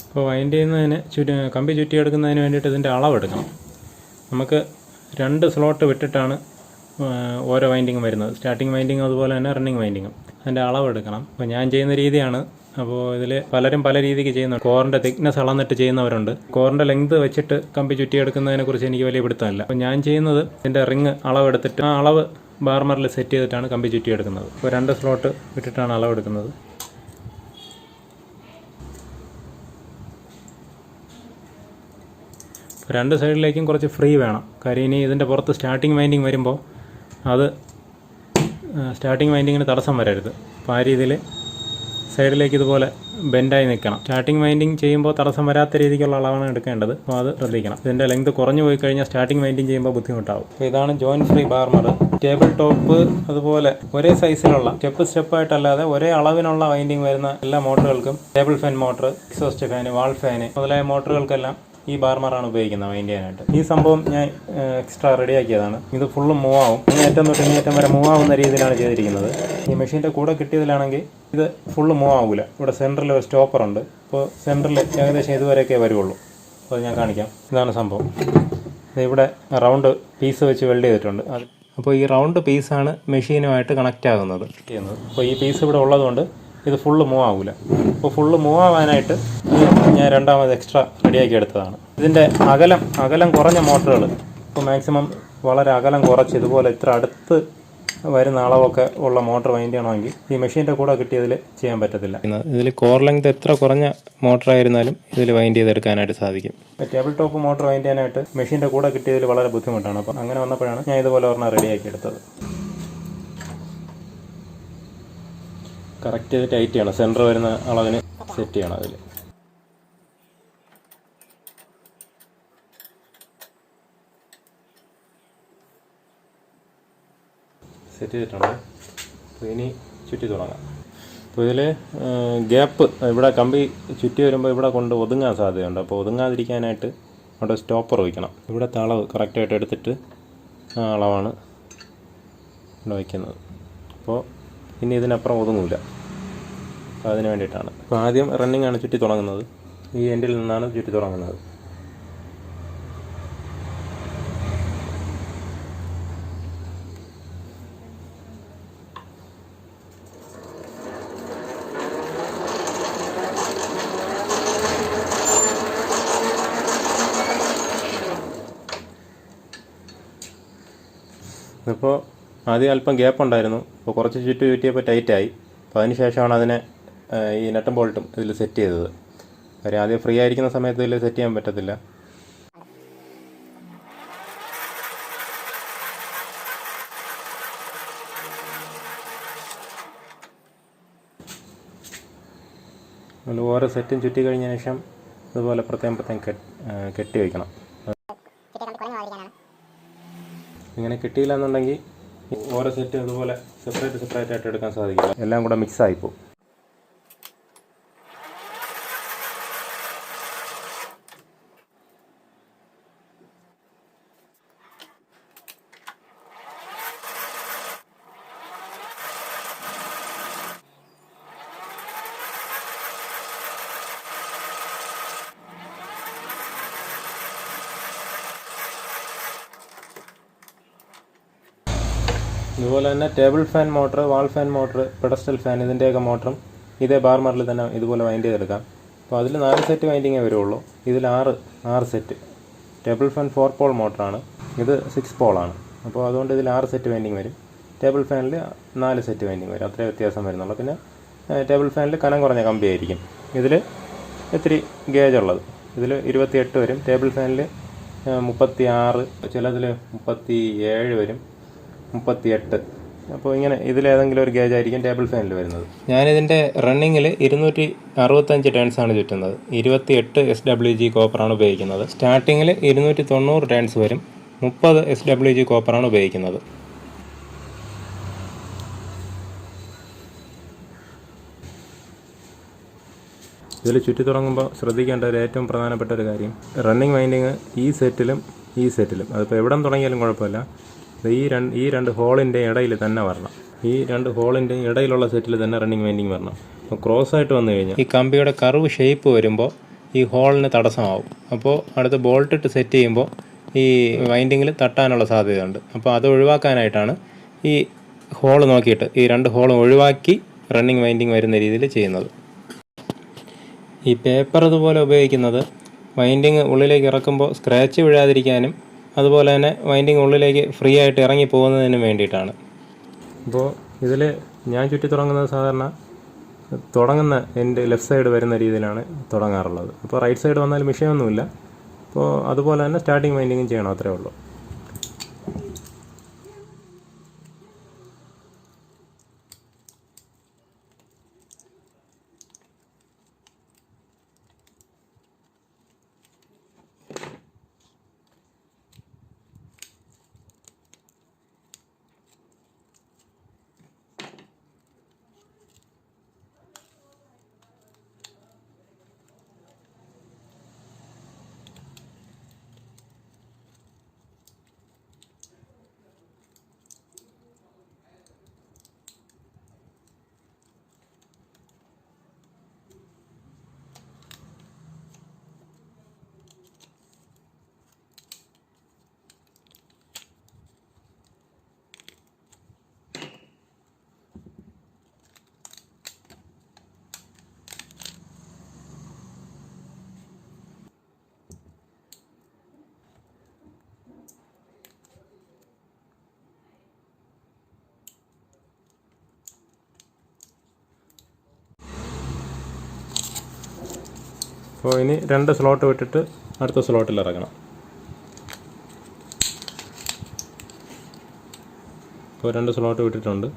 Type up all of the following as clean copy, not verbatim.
അപ്പോൾ വൈൻഡ് ചെയ്യുന്നതിന് കമ്പി ചുറ്റിയെടുക്കുന്നതിന് വേണ്ടിയിട്ട് ഇതിൻ്റെ അളവെടുക്കണം. നമുക്ക് 2 സ്ലോട്ട് വിട്ടിട്ടാണ് ഓരോ വൈൻഡിങ്ങും വരുന്നത്. സ്റ്റാർട്ടിങ് വൈൻഡിങ്ങും അതുപോലെ തന്നെ റണ്ണിങ് വൈൻഡിങ്ങും. അതിൻ്റെ അളവെടുക്കണം. അപ്പോൾ ഞാൻ ചെയ്യുന്ന രീതിയാണ്. അപ്പോൾ ഇതിൽ പലരും പല രീതിക്ക് ചെയ്യുന്നുണ്ട്. കോറിൻ്റെ തിക്നെസ് അളന്നിട്ട് ചെയ്യുന്നവരുണ്ട്. കോറിൻ്റെ ലെങ്ത് വെച്ചിട്ട് കമ്പി ചുറ്റിയെടുക്കുന്നതിനെക്കുറിച്ച് എനിക്ക് വലിയ പിടുത്തമല്ല. അപ്പോൾ ഞാൻ ചെയ്യുന്നത് ഇതിൻ്റെ റിങ് അളവെടുത്തിട്ട് ആ അളവ് ബാർമറിൽ സെറ്റ് ചെയ്തിട്ടാണ് കമ്പി ചുറ്റിയെടുക്കുന്നത്. അപ്പോൾ 2 സ്ലോട്ട് വിട്ടിട്ടാണ് അളവെടുക്കുന്നത്. രണ്ട് സൈഡിലേക്കും കുറച്ച് ഫ്രീ വേണം. കാര്യം ഇനി ഇതിൻ്റെ പുറത്ത് സ്റ്റാർട്ടിങ് വൈൻഡിങ് വരുമ്പോൾ അത് സ്റ്റാർട്ടിങ് വൈൻഡിങ്ങിന് തടസ്സം വരരുത്. അപ്പോൾ ആ രീതിയിൽ സൈഡിലേക്ക് ഇതുപോലെ ബെൻഡായി നിൽക്കണം. സ്റ്റാർട്ടിങ് വൈൻഡിങ് ചെയ്യുമ്പോൾ തടസ്സം വരാത്ത രീതിക്കുള്ള അളവാണ് എടുക്കേണ്ടത്. അപ്പോൾ അത് ശ്രദ്ധിക്കണം. ഇതിൻ്റെ ലെങ്ത് കുറഞ്ഞു പോയി കഴിഞ്ഞാൽ സ്റ്റാർട്ടിങ് വൈൻഡിങ് ചെയ്യുമ്പോൾ ബുദ്ധിമുട്ടാവും. അപ്പോൾ ഇതാണ് joint free former. Table top അതുപോലെ ഒരേ സൈസിലുള്ള സ്റ്റെപ്പായിട്ടല്ലാതെ ഒരേ അളവിനുള്ള വൈൻഡിങ് വരുന്ന എല്ലാ മോട്ടറുകൾക്കും table fan motor, exhaust fan, wall fan മുതലായ മോട്ടറുകൾക്കെല്ലാം ഈ ബാർമറാണ് ഉപയോഗിക്കുന്നത് വൈൻഡ് ചെയ്യാനായിട്ട്. ഈ സംഭവം ഞാൻ എക്സ്ട്രാ റെഡിയാക്കിയതാണ്. ഇത് ഫുള്ള് മൂവ് ആവും. ഇങ്ങേറ്റം തൊട്ട് ഇങ്ങേറ്റം വരെ മൂവ് ആവുന്ന രീതിയിലാണ് ചെയ്തിരിക്കുന്നത്. ഈ മെഷീൻ്റെ കൂടെ കിട്ടിയതിലാണെങ്കിൽ ഇത് ഫുള്ള് മൂവ് ആവില്ല. ഇവിടെ സെൻറ്ററിൽ ഒരു സ്റ്റോപ്പറുണ്ട്. അപ്പോൾ സെൻറ്ററിൽ ഏകദേശം ഇതുവരെയൊക്കെ വരുള്ളൂ. അപ്പോൾ ഞാൻ കാണിക്കാം. ഇതാണ് സംഭവം. ഇവിടെ റൗണ്ട് പീസ് വെച്ച് വെൽഡ് ചെയ്തിട്ടുണ്ട്. അപ്പോൾ ഈ റൗണ്ട് പീസാണ് മെഷീനുമായിട്ട് കണക്റ്റ് ആകുന്നത് ചെയ്യുന്നത്. അപ്പോൾ ഈ പീസ് ഇവിടെ ഉള്ളതുകൊണ്ട് ഇത് ഫുള്ള് മൂവ് ആവില്ല. അപ്പോൾ ഫുള്ള് മൂവ് ആവാനായിട്ട് ഞാൻ രണ്ടാമത് എക്സ്ട്രാ റെഡിയാക്കി എടുത്തതാണ്. ഇതിൻ്റെ അകലം കുറഞ്ഞ മോട്ടറുകൾ ഇപ്പോൾ മാക്സിമം വളരെ അകലം കുറച്ച് ഇതുപോലെ ഇത്ര അടുത്ത് വരുന്ന അളവൊക്കെ ഉള്ള മോട്ടർ വൈൻഡ് ചെയ്യണമെങ്കിൽ ഈ മെഷീൻ്റെ കൂടെ കിട്ടിയതിൽ ചെയ്യാൻ പറ്റത്തില്ല. ഇതിൽ കോർ ലെങ്ത് എത്ര കുറഞ്ഞ മോട്ടറായിരുന്നാലും ഇതിൽ വൈൻഡ് ചെയ്തെടുക്കാനായിട്ട് സാധിക്കും. ടേബിൾ ടോപ്പ് മോട്ടർ വൈൻഡ് ചെയ്യാനായിട്ട് മെഷീൻ്റെ കൂടെ കിട്ടിയതിൽ വളരെ ബുദ്ധിമുട്ടാണ്. അപ്പോൾ അങ്ങനെ വന്നപ്പോഴാണ് ഞാൻ ഇതുപോലെ ഒരെണ്ണം റെഡിയാക്കി എടുത്തത്. കറക്റ്റ് ടൈറ്റ് ചെയ്യണം. സെൻറ്റർ വരുന്ന അളവിന് സെറ്റ് ചെയ്യണം. അതിൽ സെറ്റ് ചെയ്തിട്ടുണ്ട്. അപ്പോൾ ഇനി ചുറ്റി തുടങ്ങാം. അപ്പോൾ ഇതിൽ ഗ്യാപ്പ് ഇവിടെ കമ്പി ചുറ്റി വരുമ്പോൾ ഇവിടെ കൊണ്ട് ഒതുങ്ങാൻ സാധ്യതയുണ്ട്. അപ്പോൾ ഒതുങ്ങാതിരിക്കാനായിട്ട് അവിടെ സ്റ്റോപ്പർ വയ്ക്കണം. ഇവിടുത്തെ അളവ് കറക്റ്റായിട്ട് എടുത്തിട്ട് ആ അളവാണ് ഇവിടെ വയ്ക്കുന്നത്. അപ്പോൾ ഇനി ഇതിനപ്പുറം ഒതുങ്ങില്ല. അപ്പോൾ അതിന് വേണ്ടിയിട്ടാണ്. അപ്പോൾ ആദ്യം റണ്ണിങ് ആണ് ചുറ്റി തുടങ്ങുന്നത്. ഈ എൻഡിൽ നിന്നാണ് ചുറ്റി തുടങ്ങുന്നത്. ഇപ്പോൾ ആദ്യം അല്പം ഗ്യാപ്പ് ഉണ്ടായിരുന്നു. അപ്പോൾ കുറച്ച് ചുറ്റിയപ്പോൾ ടൈറ്റായി. അപ്പോൾ അതിന് ശേഷമാണ് അതിനെ ഈ നട്ടും ബോൾട്ടും ഇതിൽ സെറ്റ് ചെയ്തത്. കാര്യം ആദ്യം ഫ്രീ ആയിരിക്കുന്ന സമയത്ത് ഇതിൽ സെറ്റ് ചെയ്യാൻ പറ്റത്തില്ല. നമ്മൾ ഓരോ സെറ്റും ചുറ്റി കഴിഞ്ഞ ശേഷം ഇതുപോലെ പ്രത്യേകം കെട്ടി വയ്ക്കണം. ഇങ്ങനെ കിട്ടിയില്ല എന്നുണ്ടെങ്കിൽ ഓരോ സെറ്റും ഇതുപോലെ സെപ്പറേറ്റ് ആയിട്ട് എടുക്കാൻ സാധിക്കില്ല. എല്ലാം കൂടെ മിക്സ് ആയിപ്പോവും. ഇതുപോലെ തന്നെ ടേബിൾ ഫാൻ മോട്ടർ, വാൾ ഫാൻ മോട്ടർ, പെഡസ്റ്റൽ ഫാൻ ഇതിൻ്റെയൊക്കെ മോട്ടറും ഇതേ ബാർമറിൽ തന്നെ ഇതുപോലെ വൈൻഡ് ചെയ്തെടുക്കാം. അപ്പോൾ അതിൽ 4 സെറ്റ് വൈൻഡിങ്ങേ വരുള്ളൂ. ഇതിൽ 6 സെറ്റ്. ടേബിൾ ഫാൻ 4 പോൾ മോട്ടറാണ്. ഇത് 6 പോളാണ്. അപ്പോൾ അതുകൊണ്ട് ഇതിൽ 6 സെറ്റ് വൈൻഡിങ് വരും. ടേബിൾ ഫാനിൽ 4 സെറ്റ് വൈൻഡിങ് വരും. അത്രേ വ്യത്യാസം വരുന്നുള്ളൂ. പിന്നെ ടേബിൾ ഫാനിൽ കനം കുറഞ്ഞ കമ്പിയായിരിക്കും. ഇതിൽ ഇത്തിരി ഗേജ് ഉള്ളത്. ഇതിൽ 28 വരും. ടേബിൾ ഫാനിൽ 36, ചിലതിൽ 37 വരും, 38. അപ്പോൾ ഇങ്ങനെ ഇതിലേതെങ്കിലും ഒരു ഗേജ് ആയിരിക്കും ടേബിൾ ഫാനിൽ വരുന്നത്. ഞാനിതിൻ്റെ റണ്ണിങ്ങിൽ 265 ടേൺസാണ് ചുറ്റുന്നത്. 28 SWG കോപ്പറാണ് ഉപയോഗിക്കുന്നത്. സ്റ്റാർട്ടിങ്ങിൽ 290 ടേൺസ് വരും. 30 SWG കോപ്പറാണ് ഉപയോഗിക്കുന്നത്. ഇതിൽ ചുറ്റി തുടങ്ങുമ്പോൾ ശ്രദ്ധിക്കേണ്ട ഒരു ഏറ്റവും പ്രധാനപ്പെട്ട ഒരു കാര്യം, റണ്ണിങ് വൈൻഡിങ് ഈ സെറ്റിലും അതിപ്പോൾ എവിടെ തുടങ്ങിയാലും കുഴപ്പമില്ല, ഈ രണ്ട് ഹോളിൻ്റെ ഇടയിൽ തന്നെ വരണം. ഈ 2 ഹോളിൻ്റെ ഇടയിലുള്ള സെറ്റിൽ തന്നെ റണ്ണിങ് വൈൻഡിങ് വരണം. അപ്പോൾ ക്രോസ് ആയിട്ട് വന്നു കഴിഞ്ഞാൽ ഈ കമ്പിയുടെ കർവ് ഷേപ്പ് വരുമ്പോൾ ഈ ഹോളിന് തടസ്സമാവും. അപ്പോൾ അടുത്ത് ബോൾട്ട് ഇട്ട് സെറ്റ് ചെയ്യുമ്പോൾ ഈ വൈൻഡിങ്ങിൽ തട്ടാനുള്ള സാധ്യതയുണ്ട്. അപ്പോൾ അത് ഒഴിവാക്കാനായിട്ടാണ് ഈ ഹോൾ നോക്കിയിട്ട് ഈ 2 ഹോളും ഒഴിവാക്കി റണ്ണിങ് വൈൻഡിങ് വരുന്ന രീതിയിൽ ചെയ്യുന്നത്. ഈ പേപ്പർ ഇതുപോലെ ഉപയോഗിക്കുന്നത് വൈൻഡിങ് ഉള്ളിലേക്ക് ഇറക്കുമ്പോൾ സ്ക്രാച്ച് വീഴാതിരിക്കാനും അതുപോലെ തന്നെ വൈൻഡിങ് ഉള്ളിലേക്ക് ഫ്രീ ആയിട്ട് ഇറങ്ങി പോകുന്നതിനും വേണ്ടിയിട്ടാണ്. അപ്പോൾ ഇതിൽ ഞാൻ ചുറ്റി തുടങ്ങുന്നത് സാധാരണ തുടങ്ങുന്ന എൻ്റെ ലെഫ്റ്റ് സൈഡ് വരുന്ന രീതിയിലാണ് തുടങ്ങാറുള്ളത്. അപ്പോൾ റൈറ്റ് സൈഡ് വന്നാലും വിഷയമൊന്നുമില്ല. അപ്പോൾ അതുപോലെ തന്നെ സ്റ്റാർട്ടിങ് വൈൻഡിങ്ങും ചെയ്യണം, അത്രേ ഉള്ളൂ. അപ്പോൾ ഇനി 2 സ്ലോട്ട് വിട്ടിട്ട് അടുത്ത സ്ലോട്ടിൽ ഇറങ്ങണം. ഇപ്പോൾ 2 സ്ലോട്ട് വിട്ടിട്ടുണ്ട്.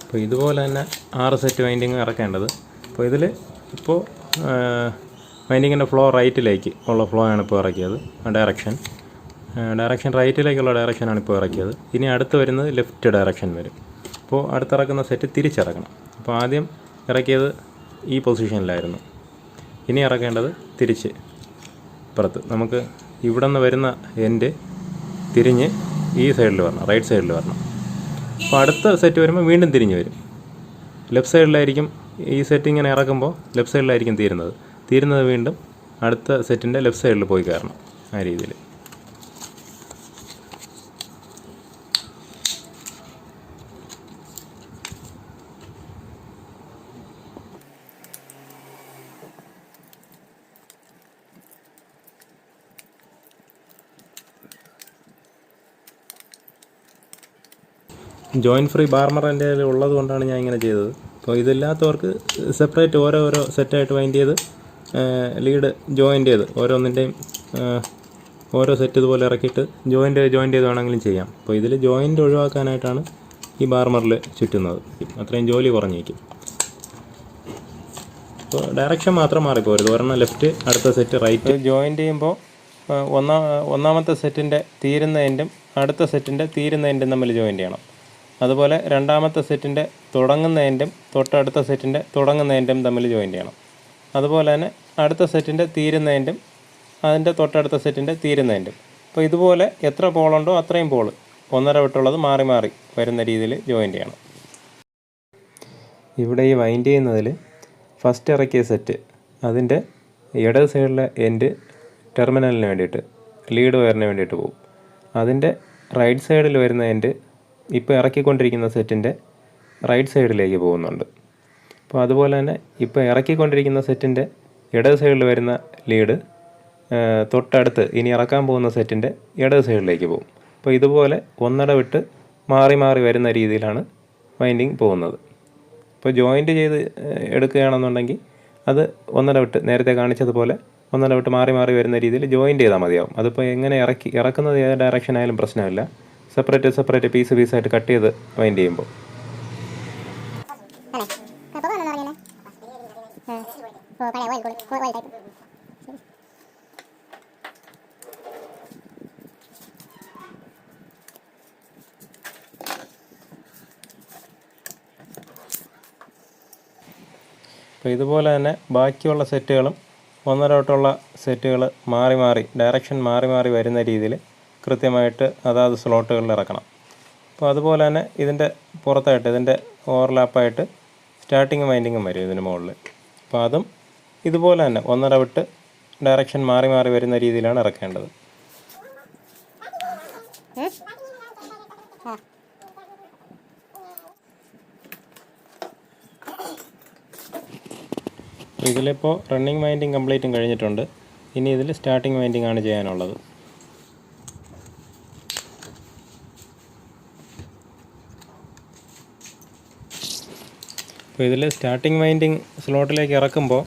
അപ്പോൾ ഇതുപോലെ തന്നെ 6 സെറ്റ് വൈൻഡിങ് ഇറക്കേണ്ടത്. അപ്പോൾ ഇതിൽ ഇപ്പോൾ വൈൻഡിങ്ങിൻ്റെ ഫ്ലോ റൈറ്റിലേക്ക് ഉള്ള ഫ്ലോ ആണ് ഇപ്പോൾ ഇറക്കിയത്. ഡയറക്ഷൻ റൈറ്റിലേക്കുള്ള ഡയറക്ഷനാണ് ഇപ്പോൾ ഇറക്കിയത്. ഇനി അടുത്ത് വരുന്നത് ലെഫ്റ്റ് ഡയറക്ഷൻ വരും. അപ്പോൾ അടുത്തിറക്കുന്ന സെറ്റ് തിരിച്ചിറക്കണം. അപ്പോൾ ആദ്യം ഇറക്കിയത് ഈ പൊസിഷനിലായിരുന്നു. ഇനി ഇറക്കേണ്ടത് തിരിച്ച് ഇപ്പുറത്ത്. നമുക്ക് ഇവിടെ നിന്ന് വരുന്ന എൻഡ് തിരിഞ്ഞ് ഈ സൈഡിൽ വരണം, റൈറ്റ് സൈഡിൽ വരണം. അപ്പോൾ അടുത്ത സെറ്റ് വരുമ്പോൾ വീണ്ടും തിരിഞ്ഞ് വരും. ലെഫ്റ്റ് സൈഡിലായിരിക്കും ഈ സെറ്റ് ഇങ്ങനെ ഇറക്കുമ്പോൾ ലെഫ്റ്റ് സൈഡിലായിരിക്കും തീരുന്നത് വീണ്ടും അടുത്ത സെറ്റിൻ്റെ ലെഫ്റ്റ് സൈഡിൽ പോയി കയറണം. ആ രീതിയിൽ. ജോയിൻറ്റ് ഫ്രീ ബാർമർ എൻ്റെ കയ്യിൽ ഉള്ളത് കൊണ്ടാണ് ഞാൻ ഇങ്ങനെ ചെയ്തത്. അപ്പോൾ ഇതില്ലാത്തവർക്ക് സെപ്പറേറ്റ് ഓരോ സെറ്റായിട്ട് വൈൻഡ് ചെയ്ത് ലീഡ് ജോയിൻ്റ് ചെയ്ത് ഓരോന്നിൻ്റെയും ഓരോ സെറ്റ് ഇതുപോലെ ഇറക്കിയിട്ട് ജോയിൻ്റ് ചെയ്ത് വേണമെങ്കിലും ചെയ്യാം. അപ്പോൾ ഇതിൽ ജോയിൻ്റ് ഒഴിവാക്കാനായിട്ടാണ് ഈ ബാർമറിൽ ചുറ്റുന്നത്. അത്രയും ജോലി കുറഞ്ഞേക്കും. അപ്പോൾ ഡയറക്ഷൻ മാത്രം മാറിപ്പോരുത്. ഒരെണ്ണം ലെഫ്റ്റ്, അടുത്ത സെറ്റ് റൈറ്റ്. ജോയിൻ്റ് ചെയ്യുമ്പോൾ ഒന്നാമത്തെ സെറ്റിൻ്റെ തീരുന്ന എൻഡും അടുത്ത സെറ്റിൻ്റെ തീരുന്ന എൻഡും തമ്മിൽ ജോയിൻ്റ് ചെയ്യണം. അതുപോലെ രണ്ടാമത്തെ സെറ്റിൻ്റെ തുടങ്ങുന്ന എൻഡും തൊട്ടടുത്ത സെറ്റിൻ്റെ തുടങ്ങുന്ന എൻഡും തമ്മിൽ ജോയിൻ്റ് ചെയ്യണം. അതുപോലെ തന്നെ അടുത്ത സെറ്റിൻ്റെ തീരുന്ന എൻഡും അതിൻ്റെ തൊട്ടടുത്ത സെറ്റിൻ്റെ തീരുന്ന എൻഡും. അപ്പോൾ ഇതുപോലെ എത്ര പോളുണ്ടോ അത്രയും പോൾ ഒന്നര വിട്ടുള്ളത് മാറി മാറി വരുന്ന രീതിയിൽ ജോയിൻ്റ് ചെയ്യണം. ഇവിടെ ഈ വൈൻഡ് ചെയ്യുന്നതിൽ ഫസ്റ്റ് ഇറക്കിയ സെറ്റ് അതിൻ്റെ ഇടത് സൈഡിലെ എൻഡ് ടെർമിനലിന് വേണ്ടിയിട്ട് ലീഡ് വയറിന് വേണ്ടിയിട്ട് പോകും. അതിൻ്റെ റൈറ്റ് സൈഡിൽ വരുന്ന എൻഡ് ഇപ്പോൾ ഇറക്കിക്കൊണ്ടിരിക്കുന്ന സെറ്റിൻ്റെ റൈറ്റ് സൈഡിലേക്ക് പോകുന്നുണ്ട്. അപ്പോൾ അതുപോലെ തന്നെ ഇപ്പോൾ ഇറക്കിക്കൊണ്ടിരിക്കുന്ന സെറ്റിൻ്റെ ഇടത് സൈഡിൽ വരുന്ന ലീഡ് തൊട്ടടുത്ത് ഇനി ഇറക്കാൻ പോകുന്ന സെറ്റിൻ്റെ ഇടത് സൈഡിലേക്ക് പോകും. അപ്പോൾ ഇതുപോലെ ഒന്നട വിട്ട് മാറി മാറി വരുന്ന രീതിയിലാണ് വൈൻഡിങ് പോകുന്നത്. ഇപ്പോൾ ജോയിൻറ്റ് ചെയ്ത് എടുക്കുകയാണെന്നുണ്ടെങ്കിൽ അത് ഒന്നട വിട്ട് നേരത്തെ കാണിച്ചതുപോലെ ഒന്നട വിട്ട് മാറി മാറി വരുന്ന രീതിയിൽ ജോയിൻറ്റ് ചെയ്താൽ മതിയാവും. അതിപ്പോൾ എങ്ങനെ ഇറക്കുന്നത് ഏത് ഡയറക്ഷൻ ആയാലും പ്രശ്നമില്ല. സെപ്പറേറ്റ് പീസായിട്ട് കട്ട് ചെയ്ത് വൈൻഡ് ചെയ്യുമ്പോൾ. അപ്പോൾ ഇതുപോലെ തന്നെ ബാക്കിയുള്ള സെറ്റുകളും ഒന്നര തൊട്ടുള്ള സെറ്റുകൾ മാറി മാറി ഡയറക്ഷൻ മാറി മാറി വരുന്ന രീതിയിൽ കൃത്യമായിട്ട് അതാത് സ്ലോട്ടുകളിൽ ഇറക്കണം. അപ്പോൾ അതുപോലെ തന്നെ ഇതിൻ്റെ പുറത്തായിട്ട് ഇതിൻ്റെ ഓവർലാപ്പായിട്ട് സ്റ്റാർട്ടിങ് വൈൻഡിങ്ങും വരും ഇതിന് മുകളിൽ. അപ്പോൾ അതും ഇതുപോലെ തന്നെ ഒന്നര വിട്ട് ഡയറക്ഷൻ മാറി മാറി വരുന്ന രീതിയിലാണ് ഇറക്കേണ്ടത്. ഇതിലിപ്പോൾ റണ്ണിങ് വൈൻഡിങ് കംപ്ലീറ്റും കഴിഞ്ഞിട്ടുണ്ട്. ഇനി ഇതിൽ സ്റ്റാർട്ടിങ് വൈൻഡിങ് ആണ് ചെയ്യാനുള്ളത്. അപ്പോൾ ഇതിൽ സ്റ്റാർട്ടിങ് വൈൻഡിങ് സ്ലോട്ടിലേക്ക് ഇറക്കുമ്പോൾ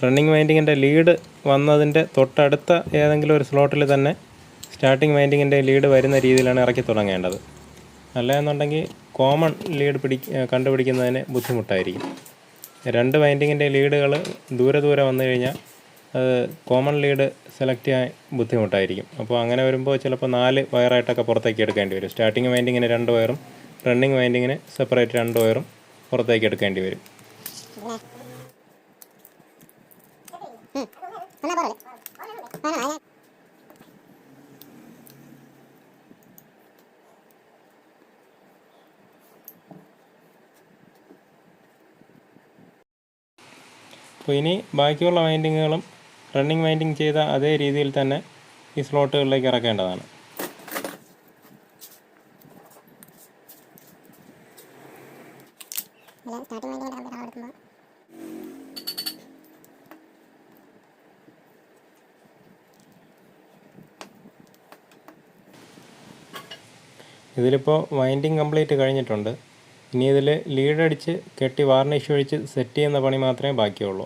റണ്ണിങ് വൈൻഡിങ്ങിൻ്റെ ലീഡ് വന്നതിൻ്റെ തൊട്ടടുത്ത ഏതെങ്കിലും ഒരു സ്ലോട്ടിൽ തന്നെ സ്റ്റാർട്ടിങ് വൈൻഡിങ്ങിൻ്റെ ലീഡ് വരുന്ന രീതിയിലാണ് ഇറക്കി തുടങ്ങേണ്ടത്. അല്ല എന്നുണ്ടെങ്കിൽ കോമൺ ലീഡ് കണ്ടുപിടിക്കുന്നതിന് ബുദ്ധിമുട്ടായിരിക്കും. രണ്ട് വൈൻഡിങ്ങിൻ്റെ ലീഡുകൾ ദൂരെ വന്നു കഴിഞ്ഞാൽ അത് കോമൺ ലീഡ് സെലക്ട് ചെയ്യാൻ ബുദ്ധിമുട്ടായിരിക്കും. അപ്പോൾ അങ്ങനെ വരുമ്പോൾ ചിലപ്പോൾ 4 വയറായിട്ടൊക്കെ പുറത്തേക്ക് എടുക്കേണ്ടി വരും. സ്റ്റാർട്ടിങ് വൈൻഡിങ്ങിന് 2 വയറും റണ്ണിങ് വൈൻഡിങ്ങിന് സെപ്പറേറ്റ് 2 വയറും പുറത്തേക്ക് എടുക്കേണ്ടി വരും. അപ്പോൾ ഇനി ബാക്കിയുള്ള വൈൻഡിങ്ങുകളും റണ്ണിങ് വൈൻഡിങ് ചെയ്ത അതേ രീതിയിൽ തന്നെ ഈ സ്ലോട്ടുകളിലേക്ക് ഇറക്കേണ്ടതാണ്. ഇതിലിപ്പോൾ വൈൻഡിങ് കംപ്ലീറ്റ് കഴിഞ്ഞിട്ടുണ്ട്. ഇനി ഇതിൽ ലീഡടിച്ച് കെട്ടി വാർണിഷ് ഒഴിച്ച് സെറ്റ് ചെയ്യുന്ന പണി മാത്രമേ ബാക്കിയുള്ളൂ.